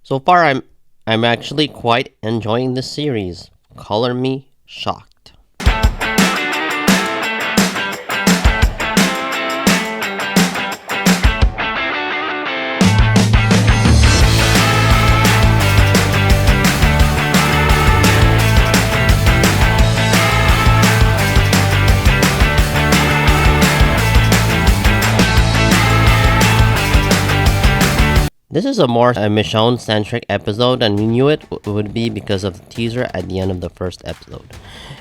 So far, I'm actually quite enjoying this series. Color me shocked. This is a more Michonne-centric episode, and we knew it would be because of the teaser at the end of the first episode.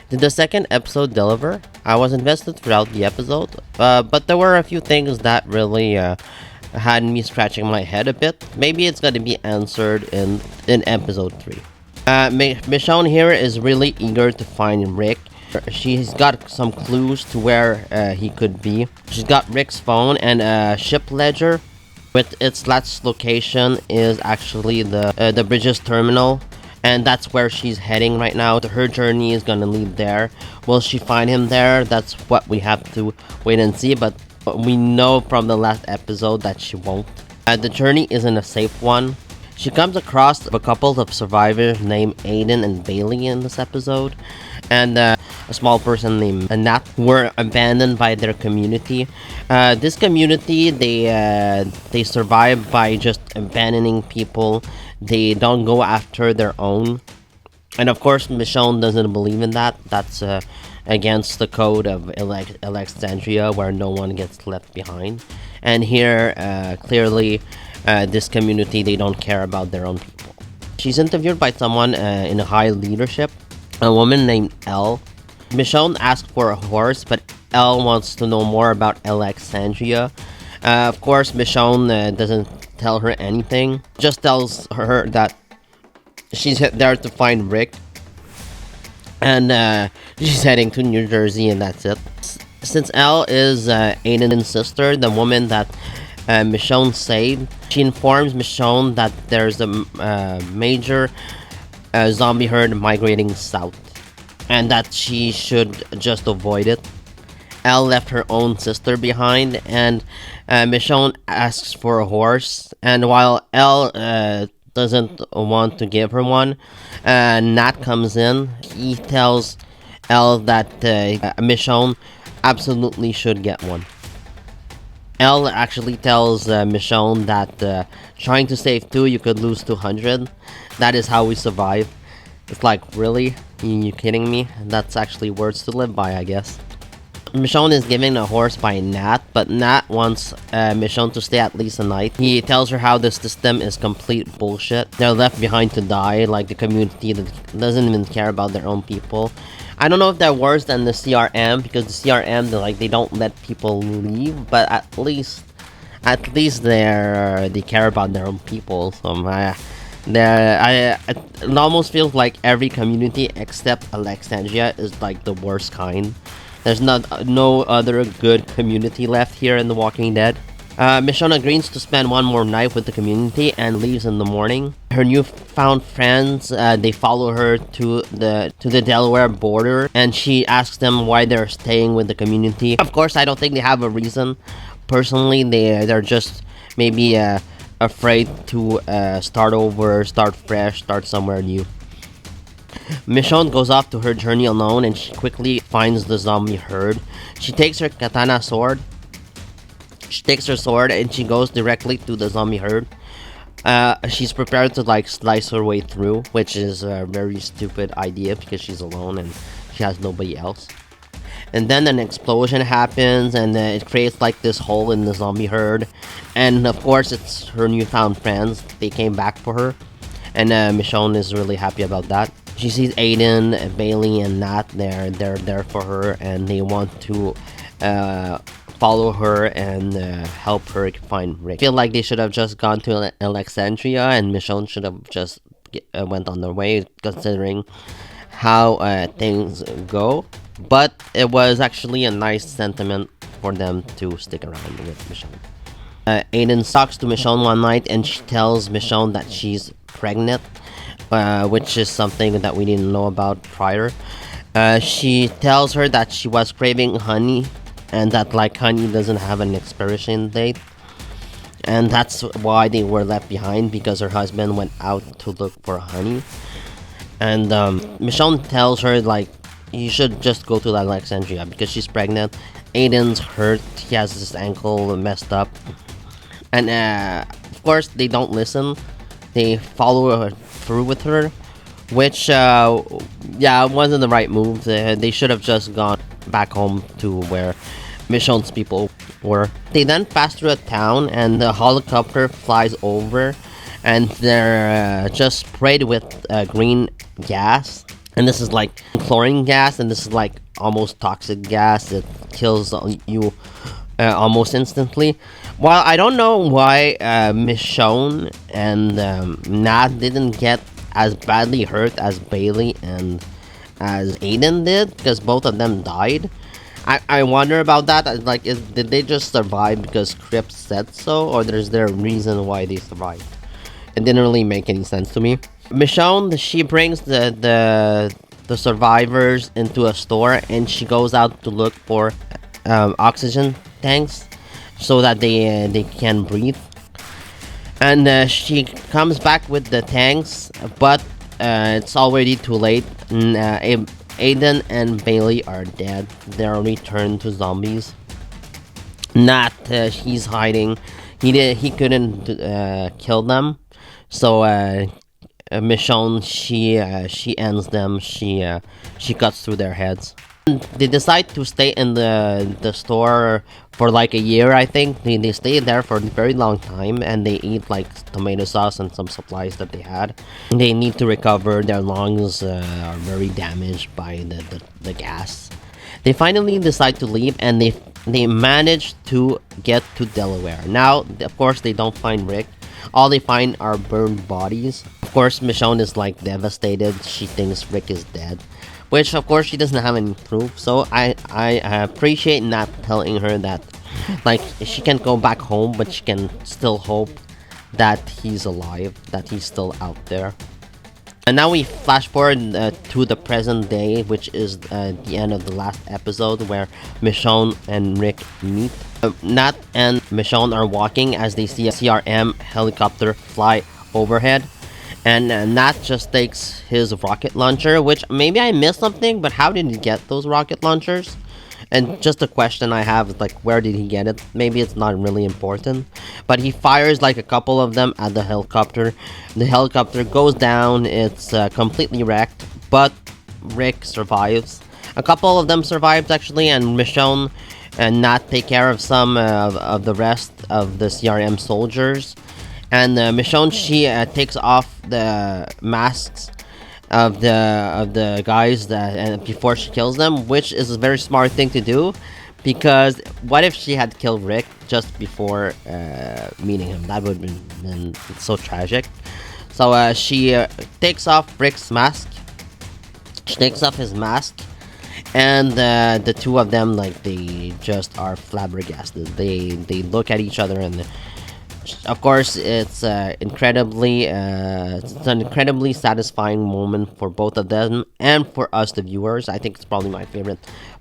Did the second episode deliver? I was invested throughout the episode, but there were a few things that really had me scratching my head a bit. Maybe it's going to be answered in episode 3. Michonne here is really eager to find Rick. She's got some clues to where he could be. She's got Rick's phone and a ship ledger. With its last location is actually the Bridges terminal, and that's where she's heading right now. Her journey is gonna lead there. Will she find him there? That's what we have to wait and see. But we know from the last episode that she won't. The journey isn't a safe one. She comes across a couple of survivors named Aiden and Bailey in this episode, and a small person named Nat were abandoned by their community. This community, they survive by just abandoning people. They don't go after their own, and of course, Michonne doesn't believe in that. That's against the code of Alexandria, where no one gets left behind. And here, clearly, this community, they don't care about their own people. She's interviewed by someone in high leadership, a woman named Elle. Michonne asked for a horse, but Elle wants to know more about Alexandria. Of course, Michonne doesn't tell her anything, just tells her that she's there to find Rick, and she's heading to New Jersey, and that's it. Since Elle is Aiden's sister, the woman that Michonne saved, she informs Michonne that there's a major zombie herd migrating south, and that she should just avoid it. Elle left her own sister behind, and Michonne asks for a horse, and while Elle doesn't want to give her one, Nat comes in. He tells Elle that Michonne absolutely should get one. Elle actually tells Michonne that trying to save 2, you could lose 200. That is how we survive. It's like, really? You kidding me? That's actually words to live by, I guess. Michonne is given a horse by Nat, but Nat wants Michonne to stay at least a night. He tells her how the system is complete bullshit. They're left behind to die, like the community that doesn't even care about their own people. I don't know if they're worse than the CRM, because the CRM, they don't let people leave, but at least they care about their own people. So it almost feels like every community except Alexandria is like the worst kind. There's no other good community left here in The Walking Dead. Michonne agrees to spend one more night with the community and leaves in the morning. Her newfound friends, they follow her to the Delaware border, and she asks them why they're staying with the community. Of course, I don't think they have a reason. Personally, they're just maybe afraid to start over, start fresh, start somewhere new. Michonne goes off to her journey alone, and she quickly finds the zombie herd. She takes her katana sword. She takes her sword and she goes directly to the zombie herd. She's prepared to like slice her way through, which is a very stupid idea because she's alone and she has nobody else. And then an explosion happens, and it creates like this hole in the zombie herd. And of course, it's her newfound friends. They came back for her, and Michonne is really happy about that. She sees Aiden, Bailey, and Nat. They're there for her, and they want to follow her and help her find Rick. I feel like they should have just gone to Alexandria, and Michonne should have just went on their way, considering how things go. But it was actually a nice sentiment for them to stick around with Michonne. Aiden talks to Michonne one night, and she tells Michonne that she's pregnant, which is something that we didn't know about prior. She tells her that she was craving honey, and that like honey doesn't have an expiration date. and that's why they were left behind because her husband went out to look for honey. And Michonne tells her like you should just go to Alexandria because she's pregnant. Aiden's hurt; he has his ankle messed up, and of course they don't listen. They follow her through with her, which yeah wasn't the right move. They should have just gone back home to where Michonne's people were. They then pass through a town, and the helicopter flies over, and they're just sprayed with green gas. And this is like chlorine gas, and this is like almost toxic gas that kills you almost instantly. While I don't know why Michonne and Nat didn't get as badly hurt as Bailey and as Aiden did, because both of them died. I wonder about that. Like, did they just survive because Cripps said so, or is there a reason why they survived? It didn't really make any sense to me. Michonne, she brings the survivors into a store, and she goes out to look for oxygen tanks so that they can breathe. And she comes back with the tanks, but it's already too late. Aiden and Bailey are dead. They're returned to zombies. Nat, he's hiding. He couldn't kill them, so Michonne she ends them. She cuts through their heads. They decide to stay in the store for like a year. I think they stay there for a very long time, and they eat like tomato sauce and some supplies that they had. They need to recover. Their lungs are very damaged by the gas. They finally decide to leave, and they manage to get to Delaware. Now, of course, they don't find Rick. All they find are burned bodies. Of course, Michonne is like devastated. She thinks Rick is dead, which of course she doesn't have any proof. So I appreciate not telling her that, like, she can go back home, but she can still hope that he's alive, that he's still out there. And now we flash forward to the present day, which is the end of the last episode where Michonne and Rick meet. Nat and Michonne are walking as they see a CRM helicopter fly overhead. And Nat just takes his rocket launcher, which maybe I missed something, but how did he get those rocket launchers? And just a question I have is like, where did he get it? Maybe it's not really important, but he fires like a couple of them at the helicopter. The helicopter goes down. It's completely wrecked, but Rick survives. A couple of them survived actually, and Michonne and Nat take care of some of the rest of the CRM soldiers. And Michonne, she takes off the masks of the guys that before she kills them, which is a very smart thing to do, because what if she had killed Rick just before meeting him? That would have been so tragic. So she takes off Rick's mask. She takes off his mask, and the two of them, like, they just are flabbergasted. They look at each other, and of course, it's it's an incredibly satisfying moment for both of them and for us, the viewers. I think it's probably my favorite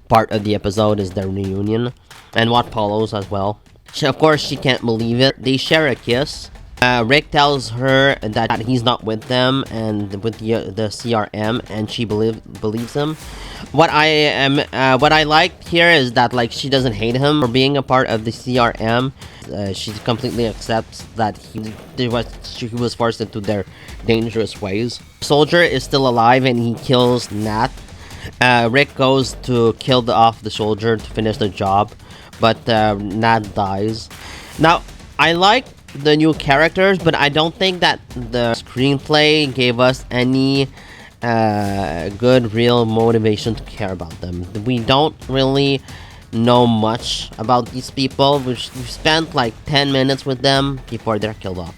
part of the episode is their reunion and what follows as well. Of course, she can't believe it. They share a kiss. Rick tells her that he's not with them and with the CRM, and she believes him. What I like here is that, like, she doesn't hate him for being a part of the CRM. She completely accepts that he was forced into their dangerous ways. Soldier is still alive, and he kills Nat. Rick goes to kill off the soldier to finish the job, but Nat dies. Now, I like the new characters, but I don't think that the screenplay gave us any good real motivation to care about them. We don't really know much about these people. We've spent like 10 minutes with them before they're killed off.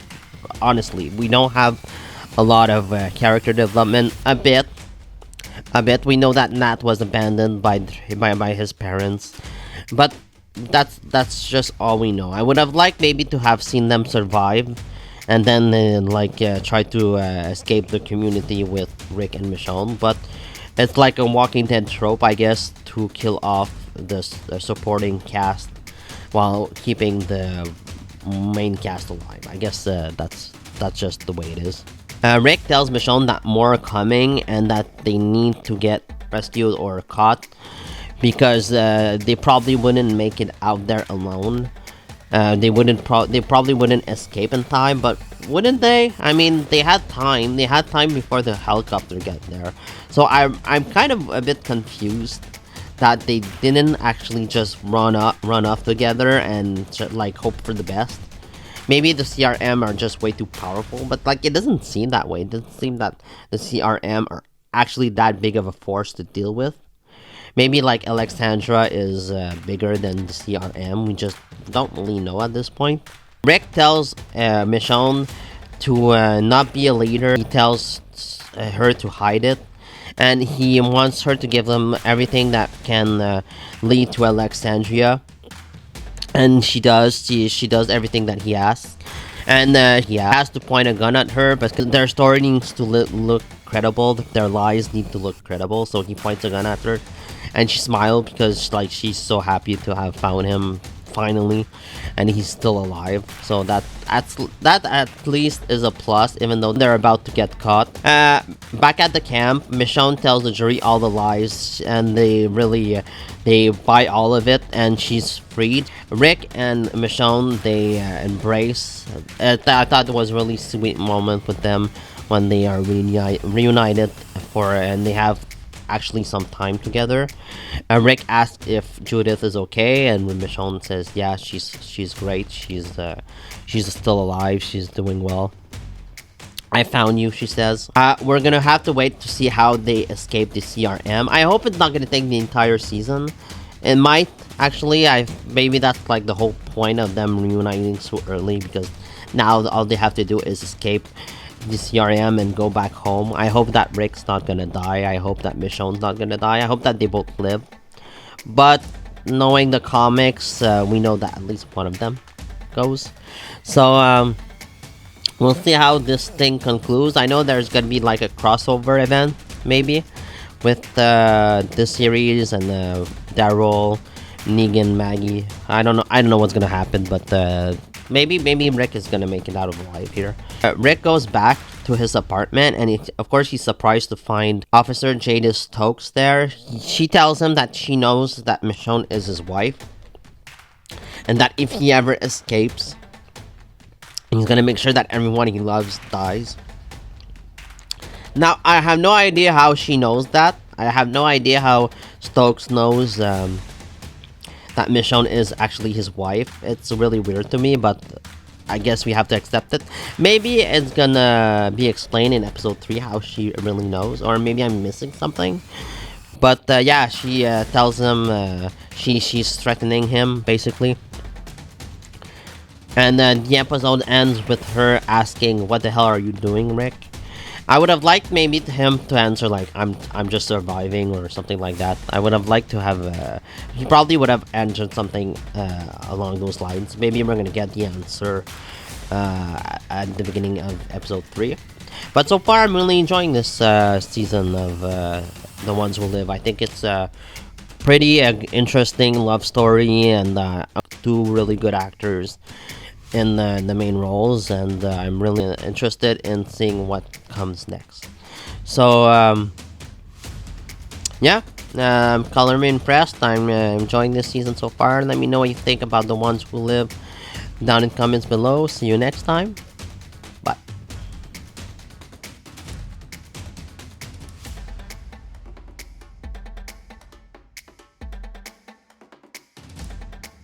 Honestly, we don't have a lot of character development. A bit. We know that Nat was abandoned by his parents, but that's just all we know. I would have liked maybe to have seen them survive, and then try to escape the community with Rick and Michonne. But it's like a Walking Dead trope, I guess, to kill off the supporting cast while keeping the main cast alive. I guess that's just the way it is. Rick tells Michonne that more are coming and that they need to get rescued or caught because they probably wouldn't make it out there alone. They probably wouldn't escape in time, but wouldn't they? I mean, they had time. They had time before the helicopter got there. So I'm kind of a bit confused that they didn't actually just run off together and like hope for the best. Maybe the CRM are just way too powerful, but like it doesn't seem that way. It doesn't seem that the CRM are actually that big of a force to deal with. Maybe like Alexandra is bigger than the CRM. We just don't really know at this point. Rick tells Michonne to not be a leader. He tells her to hide it, and he wants her to give them everything that can lead to Alexandria. And she does. She does everything that he asks, and he has to point a gun at her, but their story needs to look credible. Their lies need to look credible. So he points a gun at her, and she smiled because like she's so happy to have found him finally, and he's still alive. So that at least is a plus, even though they're about to get caught. Back at the camp, Michonne tells the jury all the lies, and they buy all of it, and she's freed. Rick and Michonne, they embrace. I thought it was a really sweet moment with them when they are reunited and they have actually some time together. Rick asks if Judith is okay, and Michonne says, "Yeah, she's great. She's still alive. She's doing well." "I found you," she says. We're gonna have to wait to see how they escape the CRM. I hope it's not gonna take the entire season. It might actually. Maybe that's like the whole point of them reuniting so early, because now all they have to do is escape the CRM and go back home. I hope that Rick's not gonna die. I hope that Michonne's not gonna die. I hope that they both live. But knowing the comics, we know that at least one of them goes. So we'll see how this thing concludes. I know there's gonna be like a crossover event, maybe, with this series and Daryl, Negan, Maggie. I don't know what's gonna happen, but maybe Rick is gonna make it out alive here. Rick goes back to his apartment, and of course he's surprised to find Officer Jadis Stokes there. She tells him that she knows that Michonne is his wife, and that if he ever escapes, he's gonna make sure that everyone he loves dies. Now, I have no idea how she knows that. I have no idea how Stokes knows that Michonne is actually his wife. It's really weird to me, but I guess we have to accept it. Maybe it's gonna be explained in episode 3 how she really knows, or maybe I'm missing something. But yeah, she tells him she's threatening him, basically. And then the episode ends with her asking, "What the hell are you doing, Rick?" I would have liked maybe him to answer like, I'm just surviving," or something like that. I would have liked to have he probably would have answered something along those lines. Maybe we're gonna get the answer at the beginning of episode 3. But so far I'm really enjoying this season of The Ones Who Live. I think it's a pretty interesting love story, and 2 really good actors in the main roles, and I'm really interested in seeing what comes next. So yeah, color me impressed. I'm enjoying this season so far. Let me know what you think about The Ones Who Live down in comments below. See you next time.